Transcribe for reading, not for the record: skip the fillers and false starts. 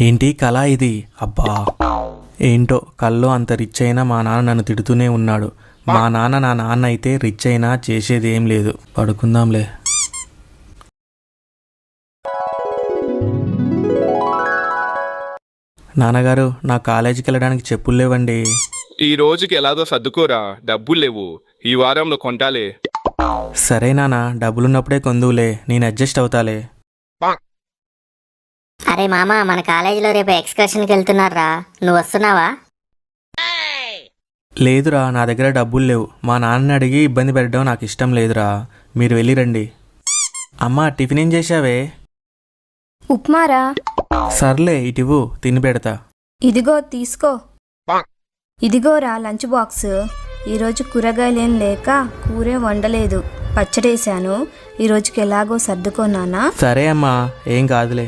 ఏంటి కళ ఇది? అబ్బా, ఏంటో కల్లో అంత రిచ్ అయినా మా నాన్న నన్ను తిడుతూనే ఉన్నాడు. మా నాన్న నా నాన్న అయితే రిచ్ అయినా చేసేది ఏం లేదు. పడుకుందాంలే. నాన్నగారు, నా కాలేజీకి వెళ్ళడానికి చెప్పులు లేవండి. ఈ రోజుకి ఎలాగో సర్దుకోరా, డబ్బులు లేవు. ఈ వారంలో కొంటాలే. సరే నాన్న, డబ్బులున్నప్పుడే కొందువులే, నేను అడ్జస్ట్ అవుతాలే. అరే మామ, మన కాలేజీలో రేపు ఎక్స్కర్షన్కి వెళ్తున్నారా? నువ్వు వస్తున్నావా? లేదురా, నా దగ్గర డబ్బులు లేవు. మా నాన్నని అడిగి ఇబ్బంది పెట్టడం నాకు ఇష్టం లేదురా. మీరు వెళ్ళిరండి. అమ్మా, టిఫిన్ ఏం చేశావే? ఉప్మారా. సర్లే, ఇటివ్వు, తిని పెడతా. ఇదిగో తీసుకో. ఇదిగోరా లంచ్ బాక్స్. ఈరోజు కూరగాయలేం లేక కూరే వండలేదు, పచ్చడేశాను. ఈరోజుకి ఎలాగో సర్దుకోనానా. సరే అమ్మా, ఏం కాదులే.